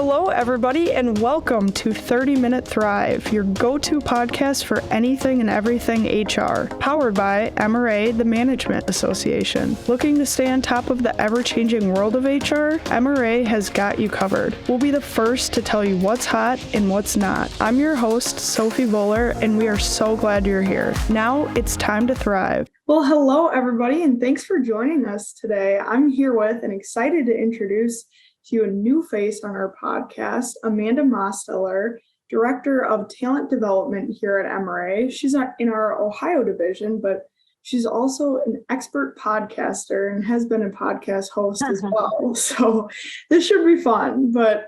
Hello, everybody, and welcome to 30-Minute Thrive, your go-to podcast for anything and everything HR, powered by MRA, the Management Association. Looking to stay on top of the ever-changing world of HR? MRA has got you covered. We'll be the first to tell you what's hot and what's not. I'm your host, Sophie Voller, and we are so glad you're here. Now it's time to thrive. Well, hello, everybody, and thanks for joining us today. I'm here with and excited to introduce to you a new face on our podcast, Amanda Mosteller, Director of Talent Development here at MRA. She's in our Ohio division, but she's also an expert podcaster and has been a podcast host as well. So this should be fun. But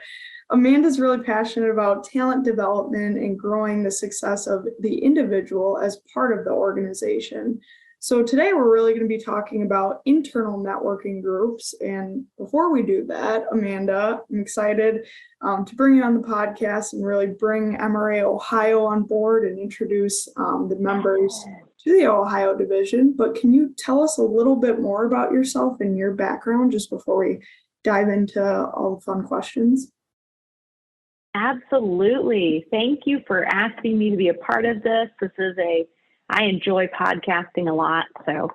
Amanda's really passionate about talent development and growing the success of the individual as part of the organization. So today we're really going to be talking about internal networking groups. And before we do that, Amanda, I'm excited to bring you on the podcast and really bring MRA Ohio on board and introduce the members to the Ohio division. But can you tell us a little bit more about yourself and your background just before we dive into all the fun questions? Absolutely. Thank you for asking me to be a part of this. I enjoy podcasting a lot, so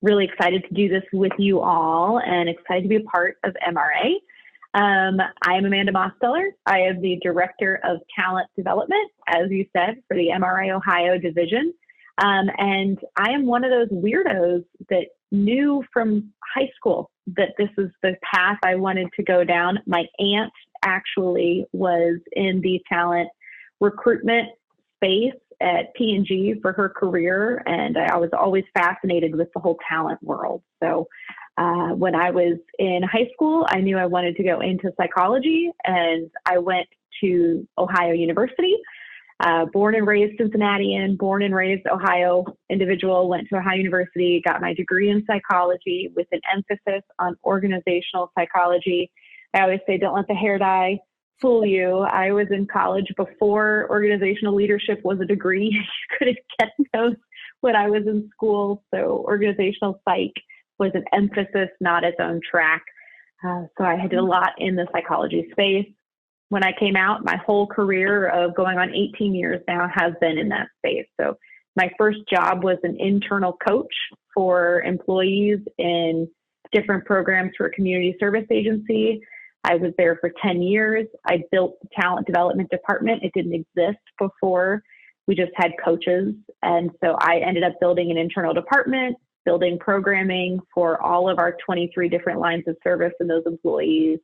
really excited to do this with you all and excited to be a part of MRA. I am Amanda Mosteller. I am the Director of Talent Development, as you said, for the MRA Ohio division. And I am one of those weirdos that knew from high school that this is the path I wanted to go down. My aunt actually was in the talent recruitment space at P&G for her career, and I was always fascinated with the whole talent world. So when I was in high school, I knew I wanted to go into psychology, and I went to Ohio University. Born and raised Cincinnatian, born and raised Ohio individual, went to Ohio University, got my degree in psychology with an emphasis on organizational psychology. I always say, don't let the hair dye fool you. I was in college before organizational leadership was a degree. You couldn't get those when I was in school. So organizational psych was an emphasis, not its own track. So I did a lot in the psychology space. When I came out, my whole career of going on 18 years now has been in that space. So my first job was an internal coach for employees in different programs for a community service agency. I was there for 10 years. I built the talent development department. It didn't exist before. We just had coaches. And so I ended up building an internal department, building programming for all of our 23 different lines of service and those employees,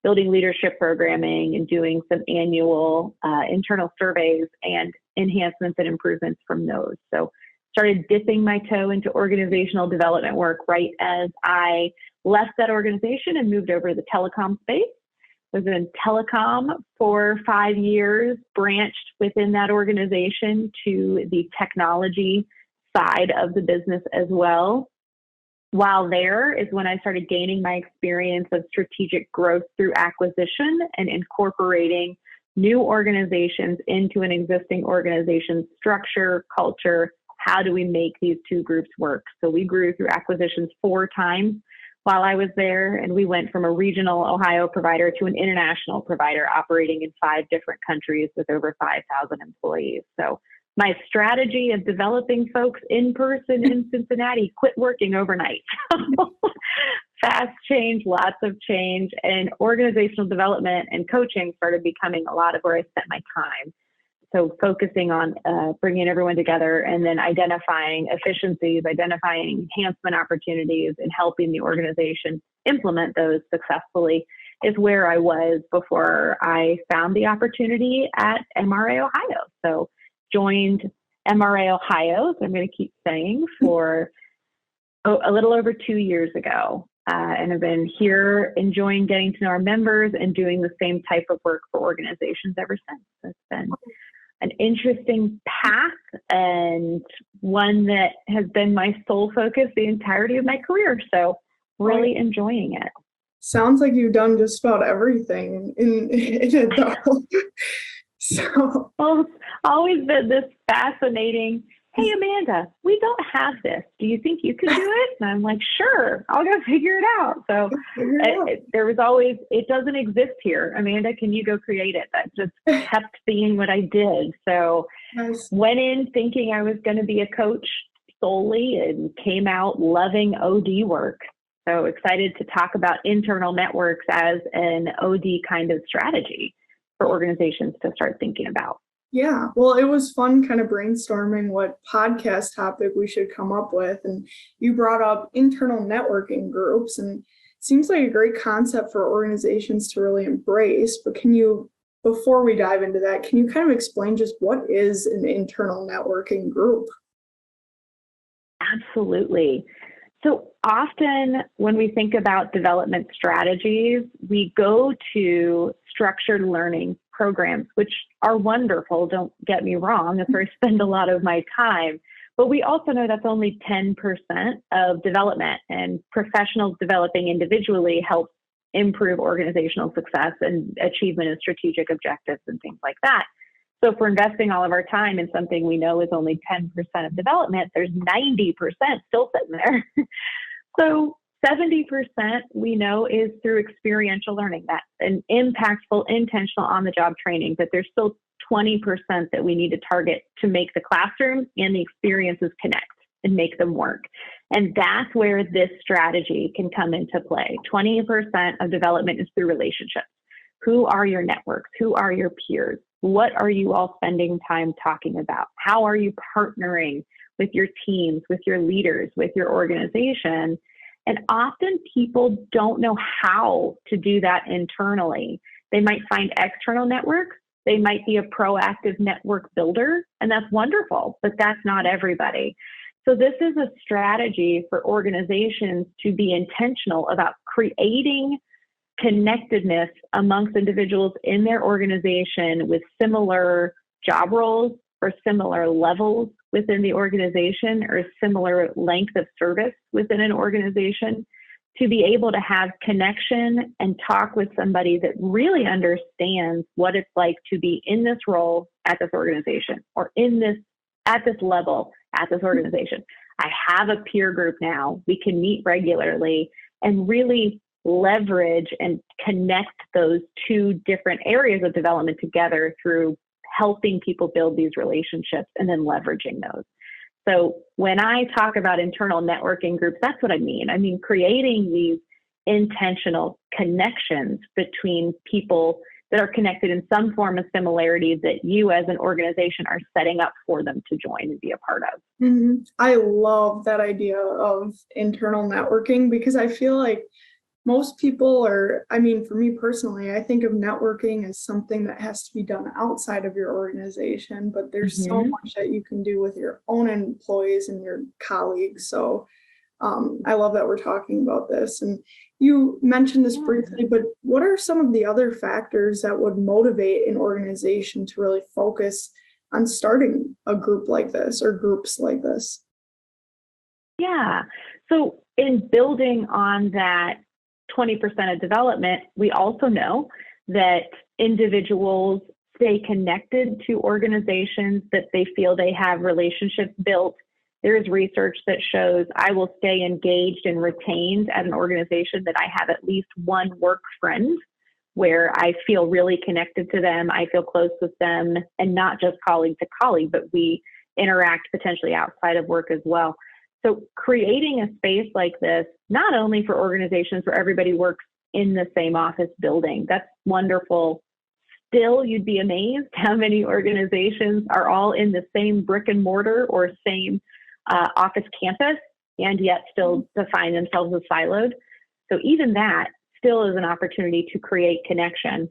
building leadership programming and doing some annual internal surveys and enhancements and improvements from those. So started dipping my toe into organizational development work right as I left that organization and moved over to the telecom space. Was in telecom for 5 years, branched within that organization to the technology side of the business as well. While there is when I started gaining my experience of strategic growth through acquisition and incorporating new organizations into an existing organization's structure, culture. How do we make these two groups work? So we grew through acquisitions 4 times while I was there, and we went from a regional Ohio provider to an international provider operating in 5 different countries with over 5,000 employees. So my strategy of developing folks in person in Cincinnati quit working overnight. Fast change, lots of change, and organizational development and coaching started becoming a lot of where I spent my time. So focusing on bringing everyone together and then identifying efficiencies, identifying enhancement opportunities, and helping the organization implement those successfully is where I was before I found the opportunity at MRA Ohio. So joined MRA Ohio, so I'm going to keep saying, for a little over 2 years ago. And I've been here enjoying getting to know our members and doing the same type of work for organizations ever since. So it's been an interesting path and one that has been my sole focus the entirety of my career. So really enjoying it. Sounds like you've done just about everything in it though. Well, it's always been this fascinating hey, Amanda, we don't have this. Do you think you can do it? And I'm like, sure, I'll go figure it out. So there was always, it doesn't exist here. Amanda, can you go create it? That just kept being what I did. So Nice. went in thinking I was going to be a coach solely and came out loving OD work. So excited to talk about internal networks as an OD kind of strategy for organizations to start thinking about. Yeah, well, it was fun kind of brainstorming what podcast topic we should come up with. And you brought up internal networking groups, and it seems like a great concept for organizations to really embrace. But before we dive into that, can you kind of explain just what is an internal networking group? Absolutely. So often when we think about development strategies, we go to structured learning programs, which are wonderful. Don't get me wrong. That's where I spend a lot of my time. But we also know that's only 10% of development, and professionals developing individually help improve organizational success and achievement of strategic objectives and things like that. So if we're investing all of our time in something we know is only 10% of development, there's 90% still sitting there. So 70% we know is through experiential learning, that's an impactful, intentional on-the-job training, but there's still 20% that we need to target to make the classroom and the experiences connect and make them work. And that's where this strategy can come into play. 20% of development is through relationships. Who are your networks? Who are your peers? What are you all spending time talking about? How are you partnering with your teams, with your leaders, with your organization? And often people don't know how to do that internally. They might find external networks. They might be a proactive network builder, and that's wonderful, but that's not everybody. So this is a strategy for organizations to be intentional about creating connectedness amongst individuals in their organization with similar job roles or similar levels within the organization or similar length of service within an organization, to be able to have connection and talk with somebody that really understands what it's like to be in this role at this organization or at this level at this organization. I have a peer group now. We can meet regularly and really leverage and connect those two different areas of development together through helping people build these relationships and then leveraging those. So when I talk about internal networking groups, that's what I mean. I mean, creating these intentional connections between people that are connected in some form of similarity that you as an organization are setting up for them to join and be a part of. Mm-hmm. I love that idea of internal networking, because I feel like most people for me personally, I think of networking as something that has to be done outside of your organization, but there's so much that you can do with your own employees and your colleagues. So I love that we're talking about this. And you mentioned this briefly, but what are some of the other factors that would motivate an organization to really focus on starting a group like this or groups like this? Yeah. So in building on that 20% of development, we also know that individuals stay connected to organizations that they feel they have relationships built. There is research that shows I will stay engaged and retained at an organization that I have at least one work friend where I feel really connected to them. I feel close with them, and not just colleague to colleague, but we interact potentially outside of work as well. So creating a space like this, not only for organizations where everybody works in the same office building, that's wonderful. Still, you'd be amazed how many organizations are all in the same brick and mortar or same office campus, and yet still define themselves as siloed. So even that still is an opportunity to create connection.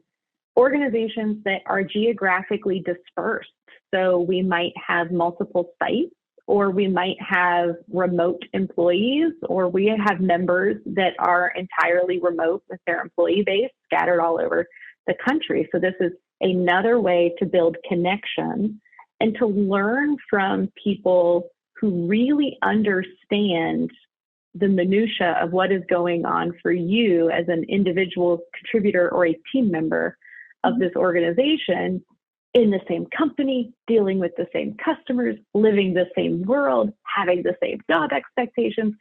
Organizations that are geographically dispersed. So we might have multiple sites, or we might have remote employees, or we have members that are entirely remote with their employee base scattered all over the country. So this is another way to build connection and to learn from people who really understand the minutia of what is going on for you as an individual contributor or a team member of this organization, in the same company, dealing with the same customers, living the same world, having the same job expectations.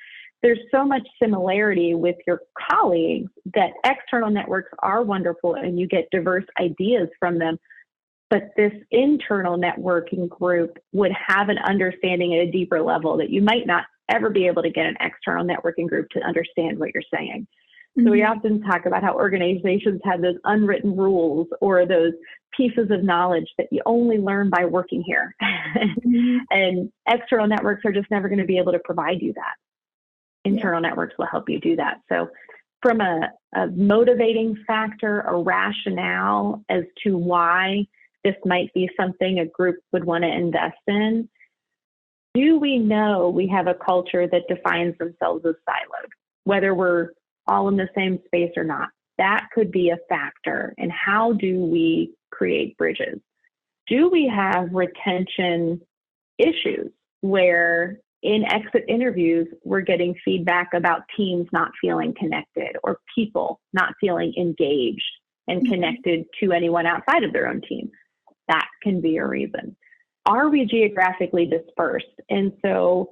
There's so much similarity with your colleagues that external networks are wonderful and you get diverse ideas from them. But this internal networking group would have an understanding at a deeper level that you might not ever be able to get an external networking group to understand what you're saying. So we often talk about how organizations have those unwritten rules or those pieces of knowledge that you only learn by working here. And external networks are just never going to be able to provide you that. Internal networks will help you do that. So from a motivating factor, a rationale as to why this might be something a group would want to invest in, do we know we have a culture that defines themselves as siloed, whether we're all in the same space or not? That could be a factor. And how do we create bridges? Do we have retention issues where in exit interviews, we're getting feedback about teams not feeling connected or people not feeling engaged and connected to anyone outside of their own team? That can be a reason. Are we geographically dispersed? And so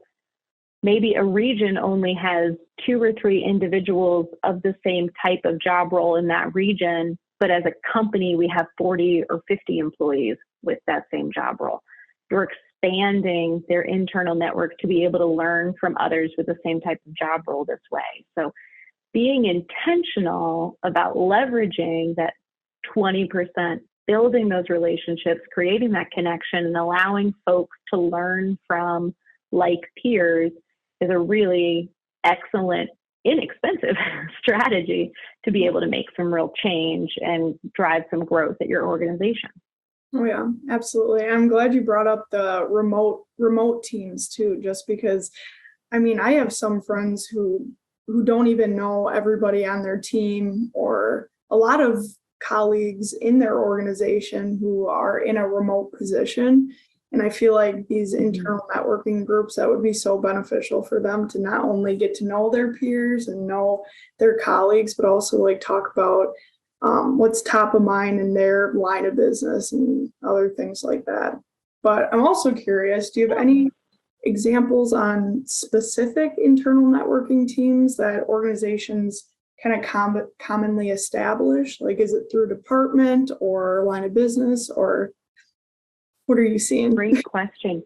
maybe a region only has 2 or 3 individuals of the same type of job role in that region, but as a company, we have 40 or 50 employees with that same job role. You're expanding their internal network to be able to learn from others with the same type of job role this way. So being intentional about leveraging that 20%, building those relationships, creating that connection, and allowing folks to learn from like peers is a really excellent, inexpensive strategy to be able to make some real change and drive some growth at your organization. Oh yeah, absolutely. I'm glad you brought up the remote teams too, just because, I mean, I have some friends who don't even know everybody on their team, or a lot of colleagues in their organization who are in a remote position. And I feel like these internal networking groups, that would be so beneficial for them to not only get to know their peers and know their colleagues, but also like talk about what's top of mind in their line of business and other things like that. But I'm also curious, do you have any examples on specific internal networking teams that organizations kind of commonly establish? Like, is it through department or line of business, or what are you seeing? Great question.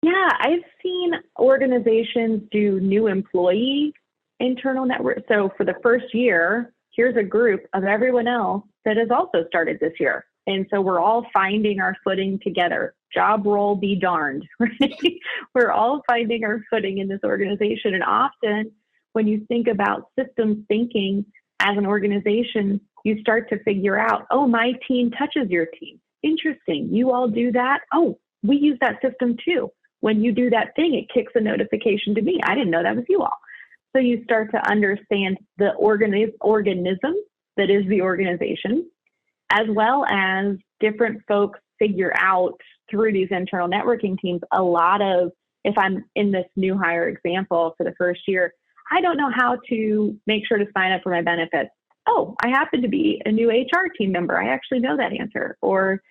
Yeah, I've seen organizations do new employee internal network. So for the first year, here's a group of everyone else that has also started this year. And so we're all finding our footing together. Job role be darned, right? We're all finding our footing in this organization. And often when you think about systems thinking as an organization, you start to figure out, oh, my team touches your team. Interesting. You all do that? Oh, we use that system too. When you do that thing, it kicks a notification to me. I didn't know that was you all. So you start to understand the organism that is the organization, as well as different folks figure out through these internal networking teams a lot of, if I'm in this new hire example for the first year, I don't know how to make sure to sign up for my benefits. Oh, I happen to be a new HR team member. I actually know that answer. Or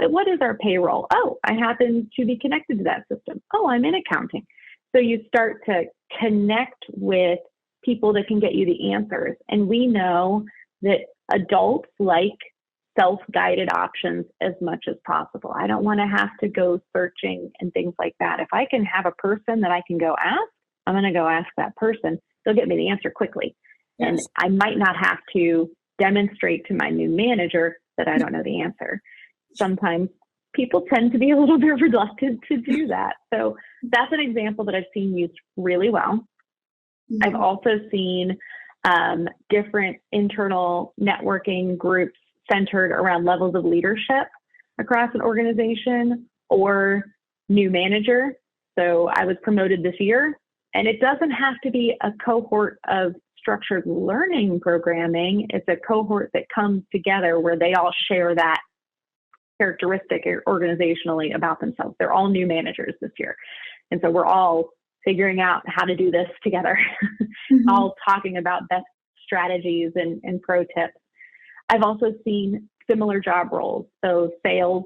what is our payroll? Oh, I happen to be connected to that system. Oh, I'm in accounting. So you start to connect with people that can get you the answers. And we know that adults like self-guided options as much as possible. I don't want to have to go searching and things like that. If I can have a person that I can go ask, I'm going to go ask that person. They'll get me the answer quickly. Yes. And I might not have to demonstrate to my new manager that I don't know the answer. Sometimes people tend to be a little bit reluctant to do that. So that's an example that I've seen used really well. Mm-hmm. I've also seen different internal networking groups centered around levels of leadership across an organization or new manager. So I was promoted this year, and it doesn't have to be a cohort of structured learning programming. It's a cohort that comes together where they all share that characteristic organizationally about themselves. They're all new managers this year. And so we're all figuring out how to do this together, all talking about best strategies and pro tips. I've also seen similar job roles. So sales,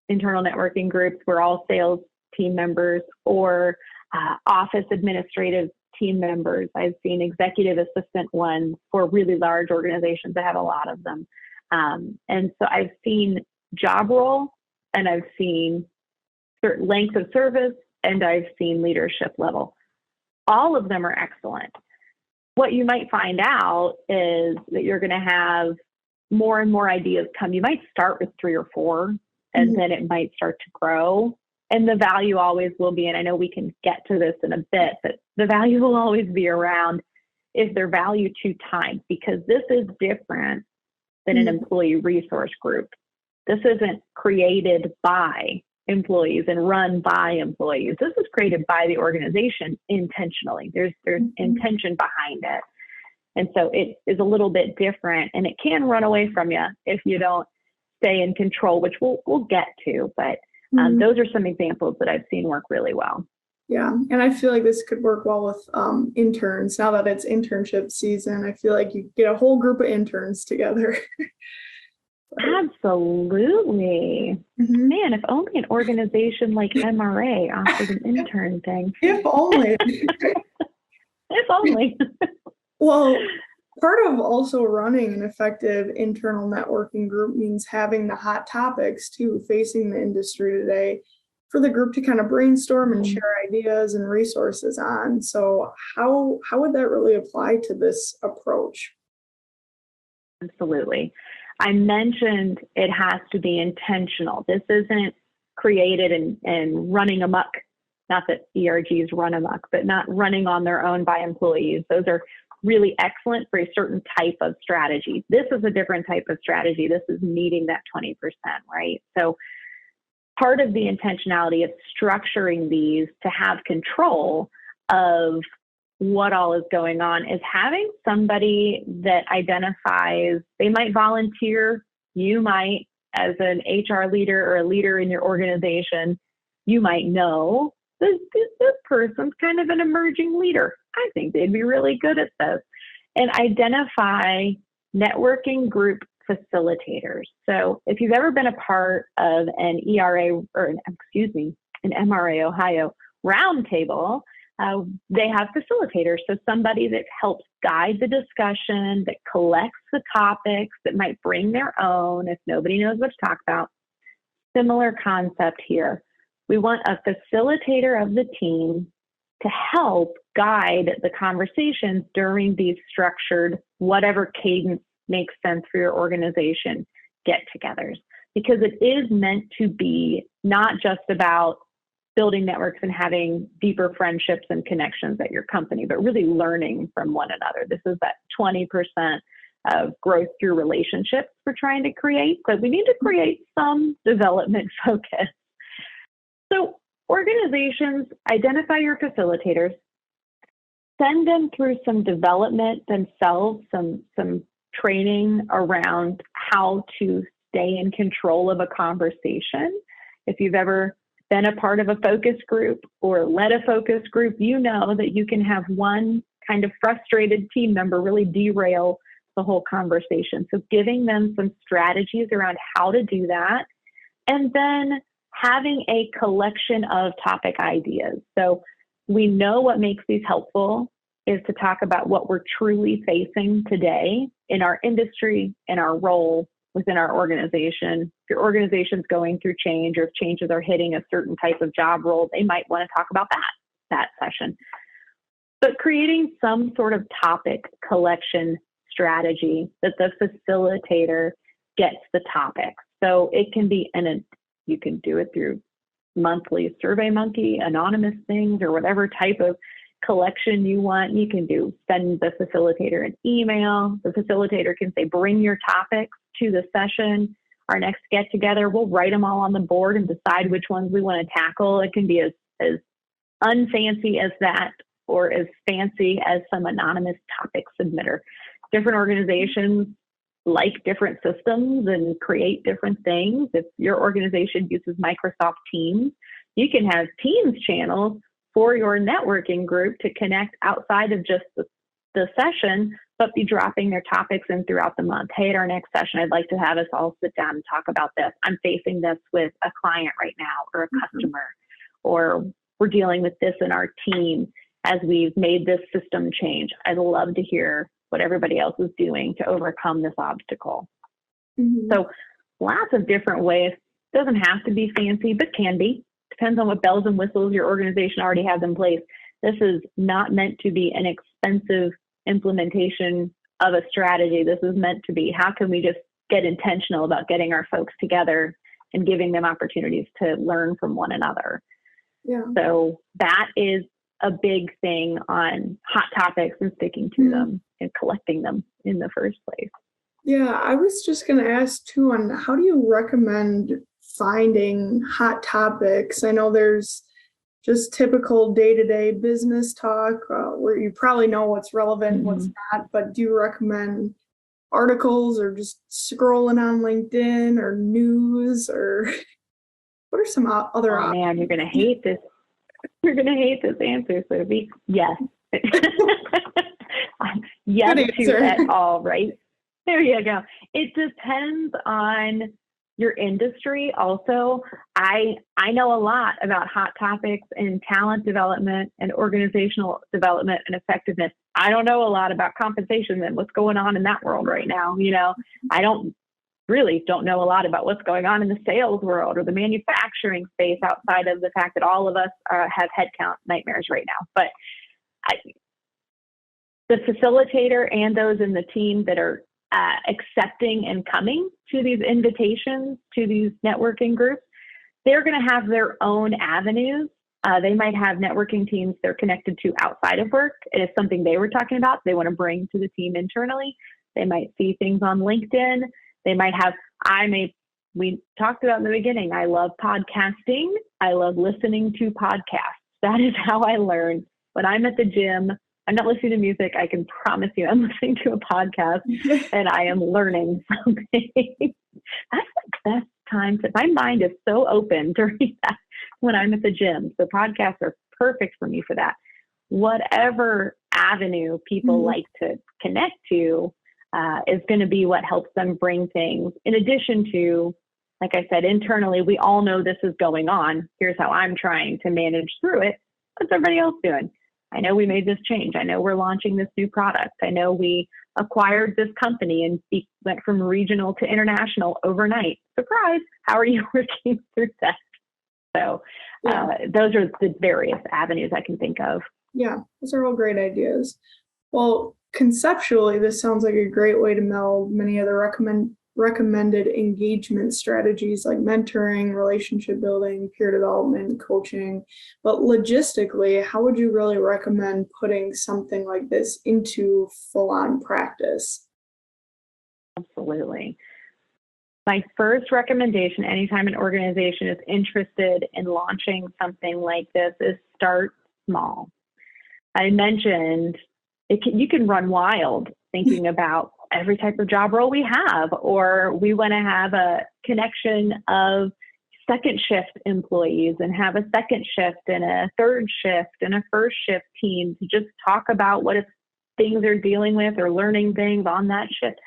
internal networking groups, we're all sales team members, or office administrative team members. I've seen executive assistant ones for really large organizations that have a lot of them. And so I've seen job role, and I've seen certain length of service, and I've seen leadership level. All of them are excellent. What you might find out is that you're going to have more and more ideas come. You might start with 3 or 4, and then it might start to grow. And the value always will be, and I know we can get to this in a bit, but the value will always be around is their value to time, because this is different than an employee resource group. This isn't created by employees and run by employees. This is created by the organization intentionally. There's intention behind it. And so it is a little bit different, and it can run away from you if you don't stay in control, which we'll get to. But those are some examples that I've seen work really well. Yeah, and I feel like this could work well with interns. Now that it's internship season, I feel like you get a whole group of interns together. Absolutely. Man, if only an organization like MRA offered an intern thing. If only. If only. Well, part of also running an effective internal networking group means having the hot topics too facing the industry today for the group to kind of brainstorm and share ideas and resources on. So how would that really apply to this approach? Absolutely. I mentioned it has to be intentional. This isn't created and running amok. Not that ERGs run amok, but not running on their own by employees. Those are really excellent for a certain type of strategy. This is a different type of strategy. This is meeting that 20%, right? So part of the intentionality of structuring these to have control of what all is going on is having somebody that identifies, they might volunteer, you might, as an HR leader or a leader in your organization, you might know this person's kind of an emerging leader. I think they'd be really good at this. And identify networking group facilitators. So if you've ever been a part of an an MRA Ohio roundtable, they have facilitators. So somebody that helps guide the discussion, that collects the topics, that might bring their own if nobody knows what to talk about. Similar concept here. We want a facilitator of the team to help guide the conversations during these structured, whatever cadence makes sense for your organization, get-togethers. Because it is meant to be not just about building networks and having deeper friendships and connections at your company, but really learning from one another. This is that 20% of growth through relationships we're trying to create. So we need to create some development focus. So organizations, identify your facilitators, send them through some development themselves, some training around how to stay in control of a conversation. If you've ever been a part of a focus group or led a focus group, you know that you can have one kind of frustrated team member really derail the whole conversation. So giving them some strategies around how to do that, and then having a collection of topic ideas. So we know what makes these helpful is to talk about what we're truly facing today in our industry, in our role within our organization. If your organization's going through change, or if changes are hitting a certain type of job role, they might want to talk about that session. But creating some sort of topic collection strategy that the facilitator gets the topic. So it can be, you can do it through monthly SurveyMonkey, anonymous things, or whatever type of collection you want. You can send the facilitator an email. The facilitator can say, bring your topics to the session. Our next get together, we'll write them all on the board and decide which ones we want to tackle. It can be as unfancy as that, or as fancy as some anonymous topic submitter. Different organizations like different systems and create different things. If your organization uses Microsoft Teams, you can have Teams channels for your networking group to connect outside of just the the session, but be dropping their topics in throughout the month. Hey, at our next session, I'd like to have us all sit down and talk about this. I'm facing this with a client right now, or a customer, or we're dealing with this in our team as we've made this system change. I'd love to hear what everybody else is doing to overcome this obstacle. So lots of different ways. Doesn't have to be fancy, but can be. Depends on what bells and whistles your organization already has in place. This is not meant to be an expensive implementation of a strategy. This is meant to be, how can we just get intentional about getting our folks together and giving them opportunities to learn from one another. Yeah. So that is a big thing on hot topics and sticking to them and collecting them in the first place. Yeah, I was just going to ask too, on how do you recommend finding hot topics? I know there's just typical day-to-day business talk where you probably know what's relevant and what's not, but do you recommend articles or just scrolling on LinkedIn or news, or what are some other options? Man, you're going to hate this. You're going to hate this answer, Sophie. Yes. Yes to it all, right? There you go. It depends on your industry. Also, I know a lot about hot topics in talent development and organizational development and effectiveness. I don't know a lot about compensation and what's going on in that world right now. I don't know a lot about what's going on in the sales world or the manufacturing space, outside of the fact that all of us have headcount nightmares right now. But the facilitator and those in the team that are accepting and coming to these invitations, to these networking groups, they're going to have their own avenues. They might have networking teams they're connected to outside of work. It is something they were talking about they want to bring to the team internally. They might see things on LinkedIn. They might have, we talked about in the beginning, I love podcasting. I love listening to podcasts. That is how I learn. When I'm at the gym, I'm not listening to music. I can promise you I'm listening to a podcast and I am learning something. That's the best time. My mind is so open during that when I'm at the gym. So podcasts are perfect for me for that. Whatever avenue people like to connect to is going to be what helps them bring things. In addition to, like I said, internally, we all know this is going on. Here's how I'm trying to manage through it. What's everybody else doing? I know we made this change. I know we're launching this new product. I know we acquired this company and went from regional to international overnight. Surprise! How are you working through that? So those are the various avenues I can think of. Yeah, those are all great ideas. Well, conceptually, this sounds like a great way to meld many of the recommended engagement strategies like mentoring, relationship building, peer development, coaching. But logistically, how would you really recommend putting something like this into full-on practice? Absolutely. My first recommendation, anytime an organization is interested in launching something like this, is start small. I mentioned you can run wild thinking about every type of job role we have, or we want to have a connection of second shift employees and have a second shift and a third shift and a first shift team to just talk about what things they're dealing with or learning things on that shift.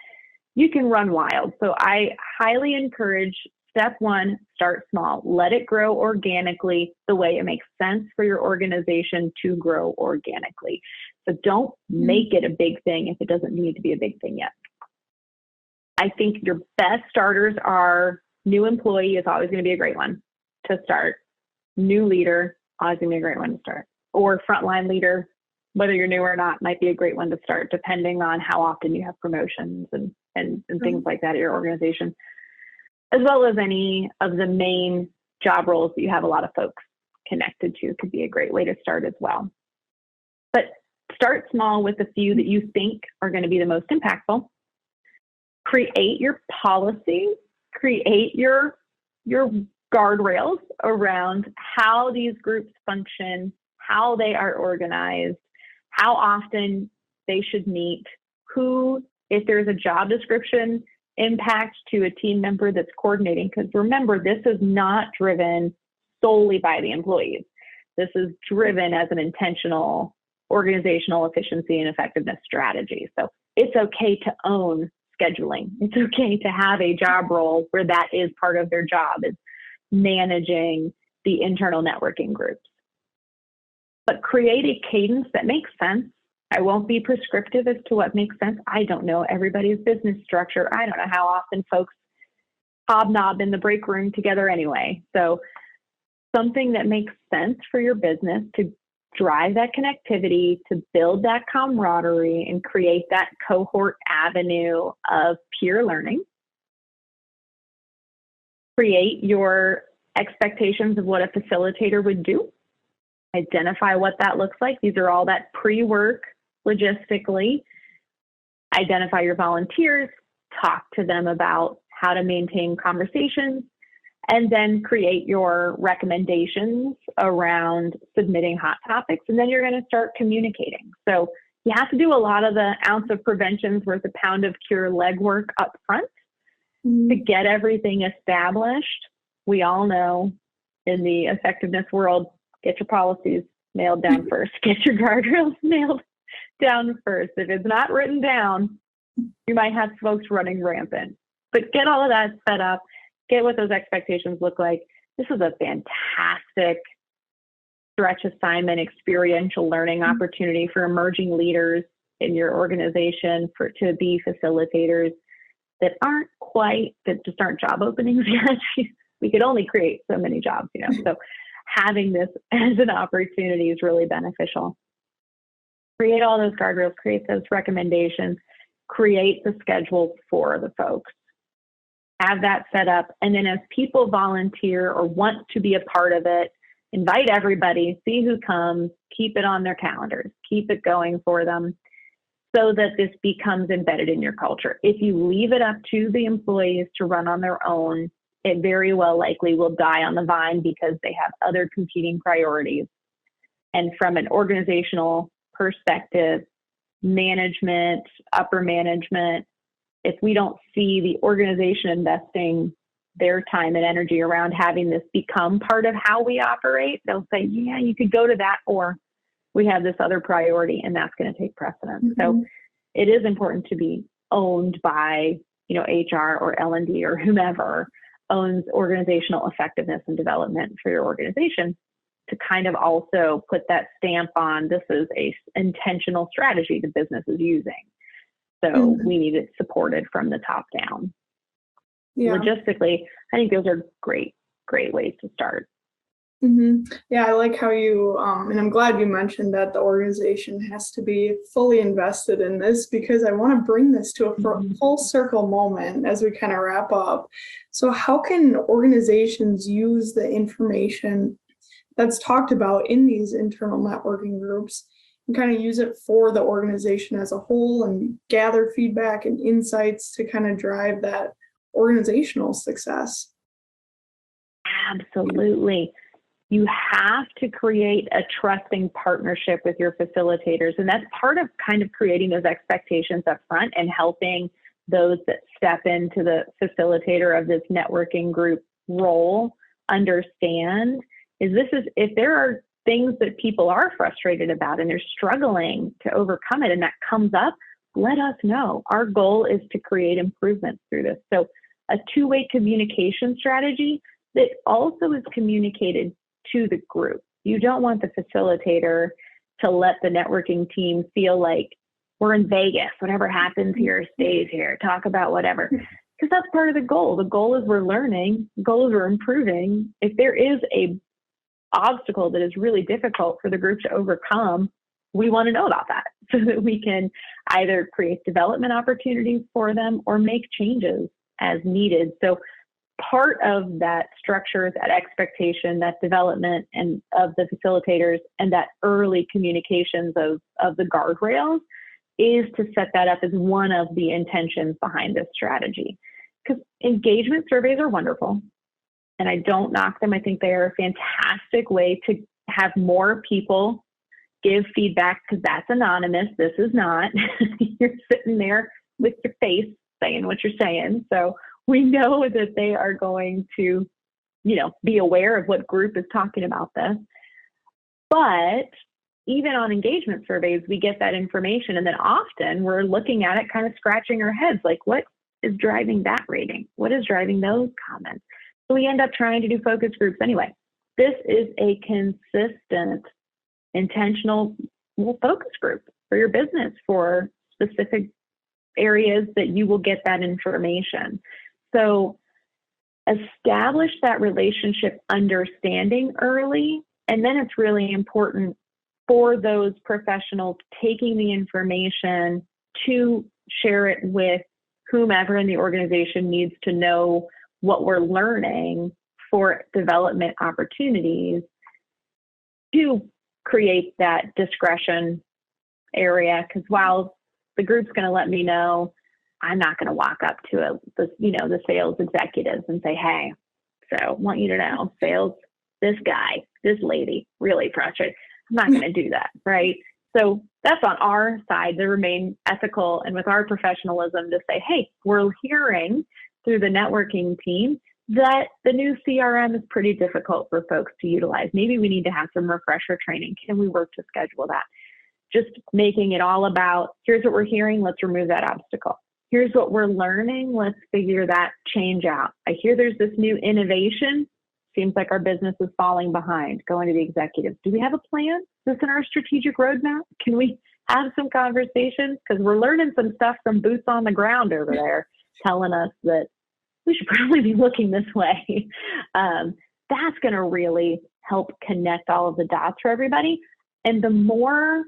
You can run wild. So I highly encourage step one, start small. Let it grow organically the way it makes sense for your organization to grow organically. So don't make it a big thing if it doesn't need to be a big thing yet. I think your best starters are new employee is always going to be a great one to start. New leader, always going to be a great one to start. Or frontline leader, whether you're new or not, might be a great one to start, depending on how often you have promotions and things like that at your organization, as well as any of the main job roles that you have a lot of folks connected to could be a great way to start as well. But start small with a few that you think are going to be the most impactful. Create your policy, create your guardrails around how these groups function, how they are organized, how often they should meet, who, if there's a job description impact to a team member that's coordinating. Because remember, this is not driven solely by the employees. This is driven as an intentional organizational efficiency and effectiveness strategy. So it's okay to own scheduling. It's okay to have a job role where that is part of their job, is managing the internal networking groups. But create a cadence that makes sense. I won't be prescriptive as to what makes sense. I don't know everybody's business structure. I don't know how often folks hobnob in the break room together anyway. So something that makes sense for your business to drive that connectivity, to build that camaraderie and create that cohort avenue of peer learning. Create your expectations of what a facilitator would do. Identify what that looks like. These are all that pre-work logistically. Identify your volunteers, talk to them about how to maintain conversations, and then create your recommendations around submitting hot topics. And then you're going to start communicating. So you have to do a lot of the ounce of prevention's worth a pound of cure legwork up front to get everything established. We all know in the effectiveness world, get your policies nailed down first. Get your guardrails nailed down first. If it's not written down, you might have folks running rampant. But get all of that set up. Get what those expectations look like. This is a fantastic stretch assignment, experiential learning opportunity for emerging leaders in your organization to be facilitators that just aren't job openings yet. We could only create so many jobs, So having this as an opportunity is really beneficial. Create all those guardrails, create those recommendations, create the schedule for the folks. Have that set up. And then as people volunteer or want to be a part of it, invite everybody, see who comes, keep it on their calendars, keep it going for them so that this becomes embedded in your culture. If you leave it up to the employees to run on their own, it very well likely will die on the vine because they have other competing priorities. And from an organizational perspective, management, upper management, if we don't see the organization investing their time and energy around having this become part of how we operate, they'll say, yeah, you could go to that, or we have this other priority and that's going to take precedence. So it is important to be owned by, HR or L&D or whomever owns organizational effectiveness and development for your organization, to kind of also put that stamp on this is a intentional strategy the business is using. So we need it supported from the top down. Yeah. Logistically, I think those are great ways to start. Yeah, I like how you, and I'm glad you mentioned that the organization has to be fully invested in this, because I want to bring this to a full circle moment as we kind of wrap up. So how can organizations use the information that's talked about in these internal networking groups and kind of use it for the organization as a whole and gather feedback and insights to kind of drive that organizational success? Absolutely. You have to create a trusting partnership with your facilitators. And that's part of kind of creating those expectations up front and helping those that step into the facilitator of this networking group role understand if there are things that people are frustrated about and they're struggling to overcome it and that comes up, let us know. Our goal is to create improvements through this. So a two-way communication strategy that also is communicated to the group. You don't want the facilitator to let the networking team feel like we're in Vegas, whatever happens here stays here, talk about whatever, because that's part of the goal. The goal is we're learning, the goal is we're improving. If there is a obstacle that is really difficult for the group to overcome, we want to know about that so that we can either create development opportunities for them or make changes as needed. So part of that structure, that expectation, that development and of the facilitators and that early communications of the guardrails is to set that up as one of the intentions behind this strategy. Because engagement surveys are wonderful and I don't knock them. I think they are a fantastic way to have more people give feedback, because that's anonymous. This is not. You're sitting there with your face saying what you're saying. So we know that they are going to, be aware of what group is talking about this. But even on engagement surveys, we get that information. And then often we're looking at it, kind of scratching our heads, like, what is driving that rating? What is driving those comments? So we end up trying to do focus groups anyway. This is a consistent, intentional focus group for your business for specific areas that you will get that information. So establish that relationship understanding early. And then it's really important for those professionals taking the information to share it with whomever in the organization needs to know what we're learning for development opportunities, to create that discretion area. Because while the group's going to let me know, I'm not going to walk up to the sales executives and say, hey, so I want you to know, sales, this guy, this lady, really frustrated. I'm not going to do that, right? So that's on our side to remain ethical and with our professionalism to say, hey, we're hearing through the networking team that the new CRM is pretty difficult for folks to utilize. Maybe we need to have some refresher training. Can we work to schedule that? Just making it all about, here's what we're hearing, let's remove that obstacle. Here's what we're learning, let's figure that change out. I hear there's this new innovation. Seems like our business is falling behind. Going to the executives. Do we have a plan? Is this in our strategic roadmap? Can we have some conversations? Because we're learning some stuff from boots on the ground over there, telling us that we should probably be looking this way. That's going to really help connect all of the dots for everybody. And the more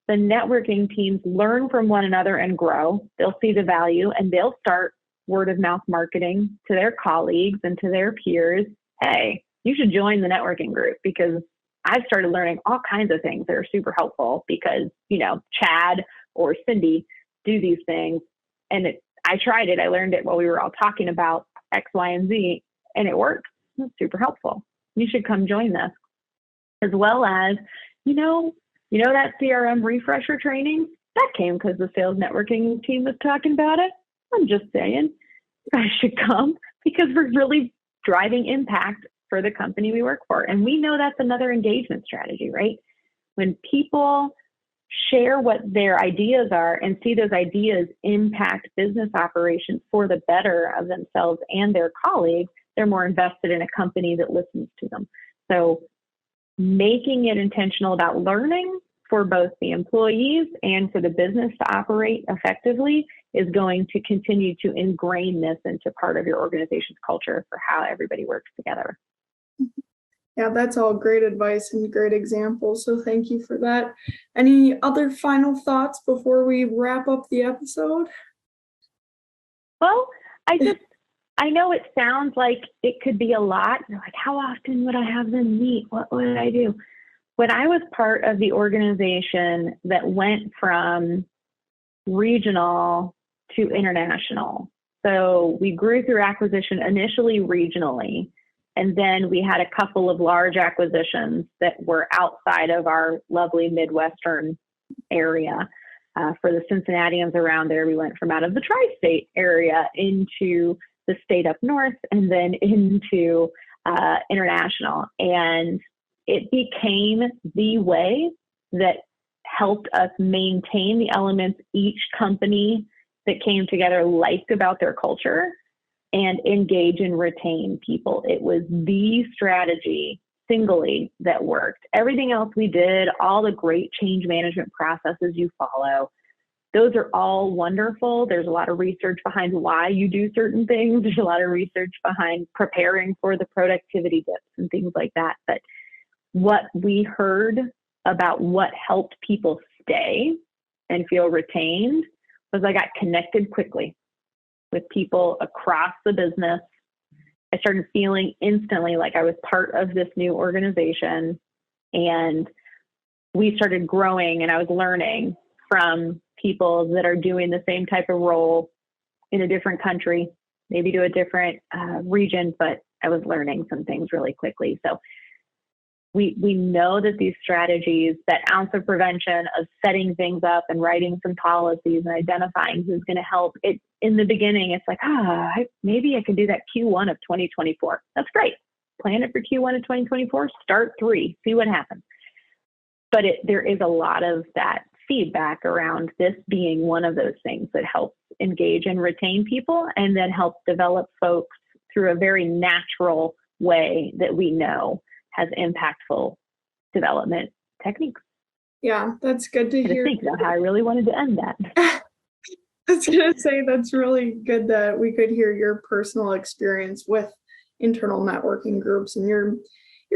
the networking teams learn from one another and grow, they'll see the value and they'll start word of mouth marketing to their colleagues and to their peers. Hey, you should join the networking group because I've started learning all kinds of things that are super helpful because, Chad or Cindy do these things. And I tried it. I learned it while we were all talking about X, Y, and Z, and it works. It's super helpful. You should come join this. As well as, that CRM refresher training, that came because the sales networking team was talking about it. I'm just saying, you guys should come because we're really driving impact for the company we work for. And we know that's another engagement strategy, right? When people share what their ideas are and see those ideas impact business operations for the better of themselves and their colleagues, they're more invested in a company that listens to them. So making it intentional about learning for both the employees and for the business to operate effectively is going to continue to ingrain this into part of your organization's culture for how everybody works together. Yeah, that's all great advice and great examples. So thank you for that. Any other final thoughts before we wrap up the episode? Well, I know it sounds like it could be a lot. Like, how often would I have them meet? What would I do? When I was part of the organization that went from regional to international, so we grew through acquisition initially regionally, and then we had a couple of large acquisitions that were outside of our lovely Midwestern area. For the Cincinnatians around there, we went from out of the tri-state area into the state up north and then into international. And it became the way that helped us maintain the elements each company that came together liked about their culture and engage and retain people. It was the strategy singly that worked. Everything else we did, all the great change management processes you follow, those are all wonderful. There's a lot of research behind why you do certain things. There's a lot of research behind preparing for the productivity dips and things like that. But what we heard about what helped people stay and feel retained was I got connected quickly with people across the business. I started feeling instantly like I was part of this new organization, and we started growing, and I was learning from people that are doing the same type of role in a different country, maybe to a different region, but I was learning some things really quickly. So we know that these strategies, that ounce of prevention of setting things up and writing some policies and identifying who's going to help, it in the beginning, it's like, maybe I can do that Q1 of 2024. That's great. Plan it for Q1 of 2024, start 3, see what happens. but there is a lot of that feedback around this being one of those things that helps engage and retain people, and then helps develop folks through a very natural way that we know has impactful development techniques. Yeah, that's good to hear. I think that's how I really wanted to end that. I was going to say that's really good that we could hear your personal experience with internal networking groups and your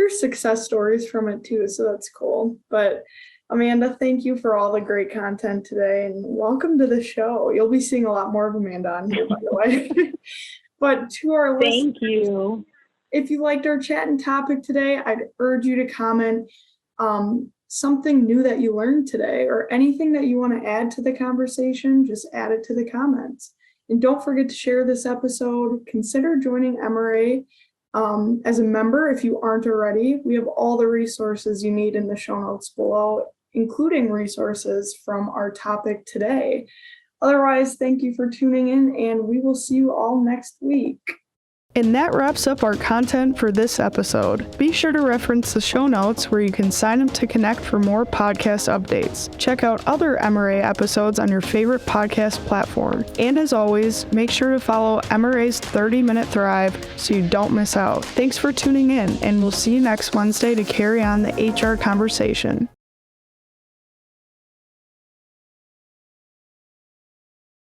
success stories from it too. So that's cool. But Amanda, thank you for all the great content today, and welcome to the show. You'll be seeing a lot more of Amanda on here, by the way. But to our listeners, thank you. If you liked our chat and topic today, I'd urge you to comment something new that you learned today, or anything that you want to add to the conversation. Just add it to the comments. And don't forget to share this episode. Consider joining MRA as a member if you aren't already. We have all the resources you need in the show notes below, including resources from our topic today. Otherwise, thank you for tuning in, and we will see you all next week. And that wraps up our content for this episode. Be sure to reference the show notes where you can sign up to connect for more podcast updates. Check out other MRA episodes on your favorite podcast platform. And as always, make sure to follow MRA's 30-Minute Thrive so you don't miss out. Thanks for tuning in, and we'll see you next Wednesday to carry on the HR conversation.